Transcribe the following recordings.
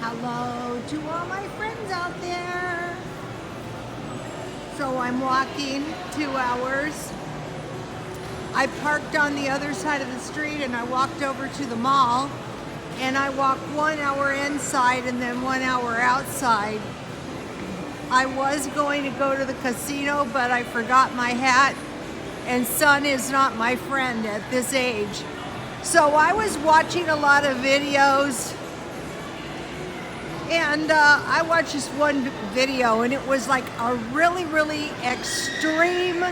Hello to all my friends out there. So I'm walking 2 hours. I parked on the other side of the street and I walked over to the mall, and I walked 1 hour inside and then 1 hour outside. I was going to go to the casino, but I forgot my hat, and sun is not my friend at this age. So I was watching a lot of videos, and I watched this one video, and it was like a really extreme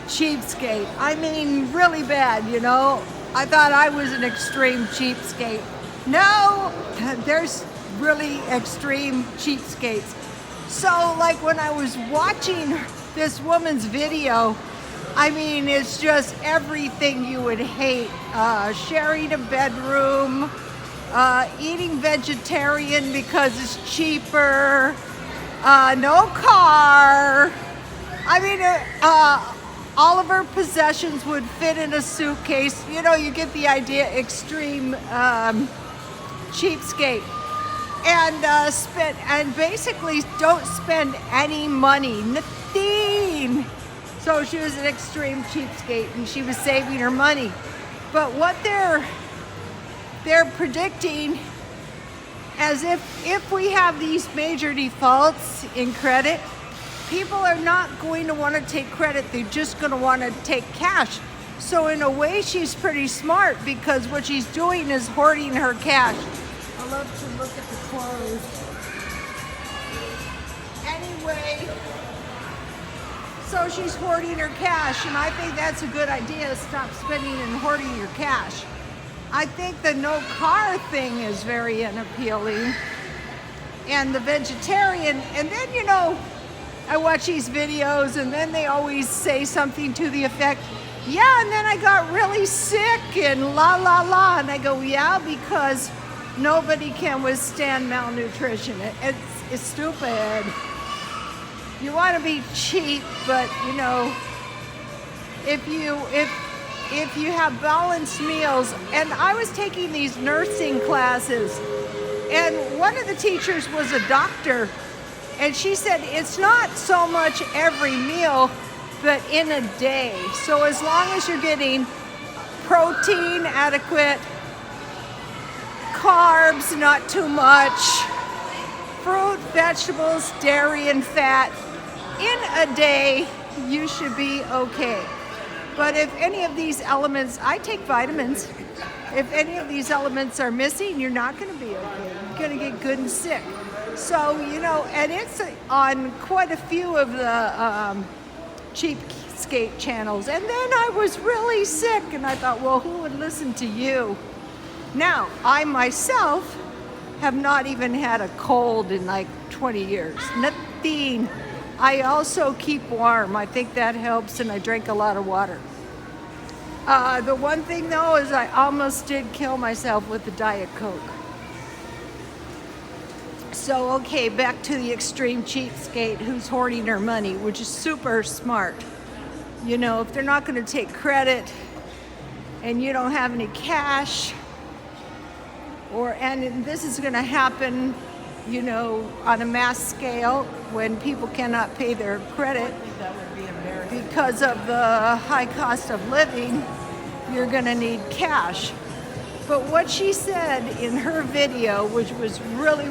cheapskate. I mean, really bad, you know. I thought I was an extreme cheapskate. No, there's really extreme cheapskates. So like when I was watching this woman's video, I mean, it's just everything you would hate. Sharing a bedroom, eating vegetarian because it's cheaper, no car. I mean, all of her possessions would fit in a suitcase. You know, you get the idea, extreme cheapskate. And basically don't spend any money, nothing. So she was an extreme cheapskate and she was saving her money. But what they're predicting, as if we have these major defaults in credit, people are not going to want to take credit. They're just going to want to take cash. So in a way, she's pretty smart, because what she's doing is hoarding her cash. I love to look at the clothes. Anyway, so she's hoarding her cash, and I think that's a good idea. Stop spending and hoarding your cash. I think the no car thing is very unappealing, and the vegetarian. And then, you know, I watch these videos and then they always say something to the effect, yeah, and then I got really sick and la la la. And I go, yeah, because nobody can withstand malnutrition. It's stupid. You want to be cheap, but you know, if you have balanced meals. And I was taking these nursing classes, and one of the teachers was a doctor, and she said it's not so much every meal, but in a day. So as long as you're getting protein adequate, carbs not too much, fruit, vegetables, dairy, and fat in a day, you should be okay. But if any of these elements, I take vitamins, if any of these elements are missing, you're not going to be okay. You're going to get good and sick. So, you know, and it's on quite a few of the cheapskate channels. And then I was really sick, and I thought, well, who would listen to you? Now, I myself have not even had a cold in like 20 years. Nothing. I also keep warm. I think that helps, and I drink a lot of water. The one thing though is I almost did kill myself with the Diet Coke. So, okay, back to the extreme cheapskate who's hoarding her money, which is super smart. You know, if they're not going to take credit and you don't have any cash, and this is going to happen, you know, on a mass scale when people cannot pay their credit because of the high cost of living, you're going to need cash. But what she said in her video, which was really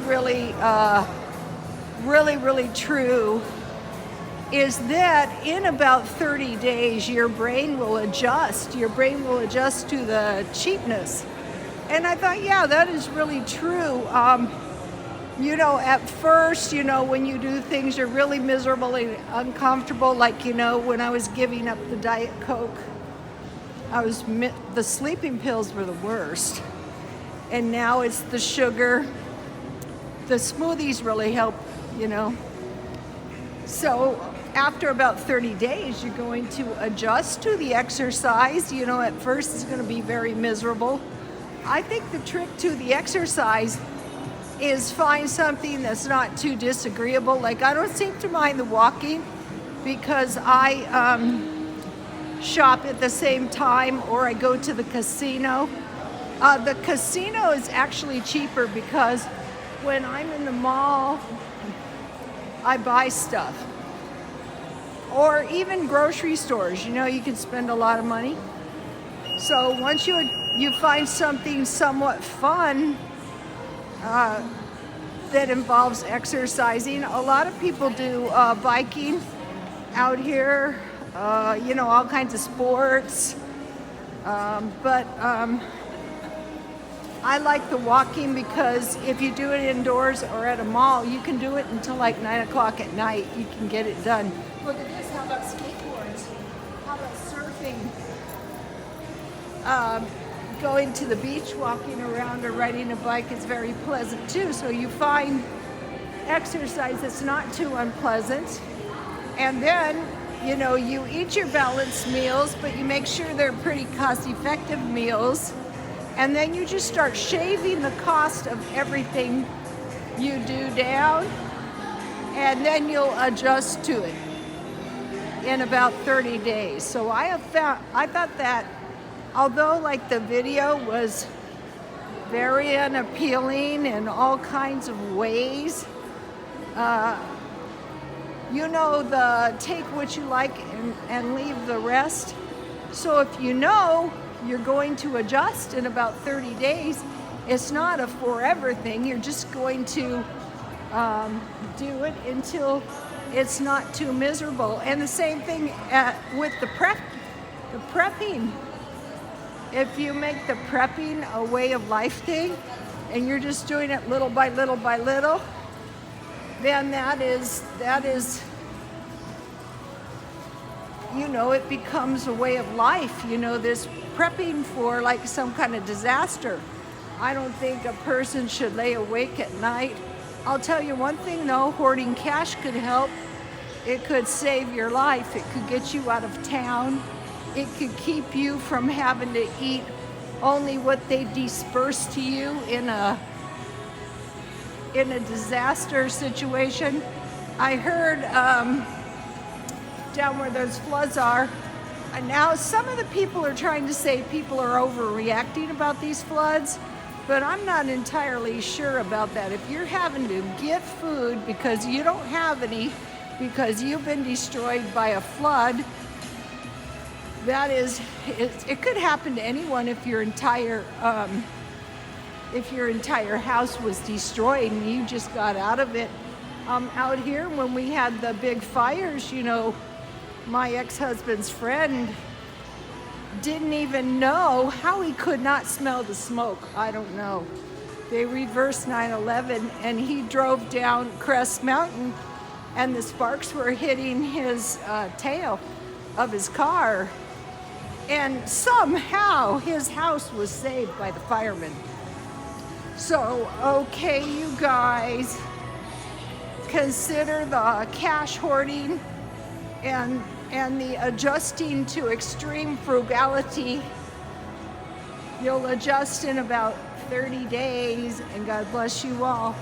true, is that in about 30 days, your brain will adjust. Your brain will adjust to the cheapness. And I thought, yeah, that is really true. You know, at first, you know, when you do things, you're really miserable and uncomfortable. Like, you know, when I was giving up the Diet Coke, the sleeping pills were the worst. And now it's the sugar. The smoothies really help, you know. So after about 30 days, you're going to adjust to the exercise. You know, at first it's going to be very miserable. I think the trick to the exercise is find something that's not too disagreeable. Like, I don't seem to mind the walking because I shop at the same time, or I go to the casino. The casino is actually cheaper because when I'm in the mall, I buy stuff. Or even grocery stores, you know, you can spend a lot of money. So once you find something somewhat fun that involves exercising, a lot of people do biking out here, you know, all kinds of sports. But I like the walking because if you do it indoors or at a mall, you can do it until like 9 o'clock at night. You can get it done. Look at this. How about skateboards? How about surfing? Going to the beach, walking around, or riding a bike is very pleasant too. So you find exercise that's not too unpleasant. And then, you know, you eat your balanced meals, but you make sure they're pretty cost-effective meals. And then you just start shaving the cost of everything you do down, and then you'll adjust to it in about 30 days. So I thought that although like the video was very unappealing in all kinds of ways, you know, the take what you like and leave the rest. So if you know you're going to adjust in about 30 days, it's not a forever thing. You're just going to do it until it's not too miserable. And the same thing with the prepping. If you make the prepping a way of life thing and you're just doing it little by little by little, then that is, you know, it becomes a way of life. You know, this prepping for like some kind of disaster. I don't think a person should lay awake at night. I'll tell you one thing though, hoarding cash could help. It could save your life. It could get you out of town. It could keep you from having to eat only what they disperse to you in a disaster situation. I heard down where those floods are, and now some of the people are trying to say people are overreacting about these floods, but I'm not entirely sure about that. If you're having to get food because you don't have any, because you've been destroyed by a flood, that is, it could happen to anyone if your entire house was destroyed and you just got out of it. Out here when we had the big fires, you know, my ex-husband's friend didn't even know how he could not smell the smoke. I don't know. They reversed 9/11 and he drove down Crest Mountain and the sparks were hitting his tail of his car. And somehow his house was saved by the firemen. So, okay, you guys, consider the cash hoarding and the adjusting to extreme frugality. You'll adjust in about 30 days, and God bless you all.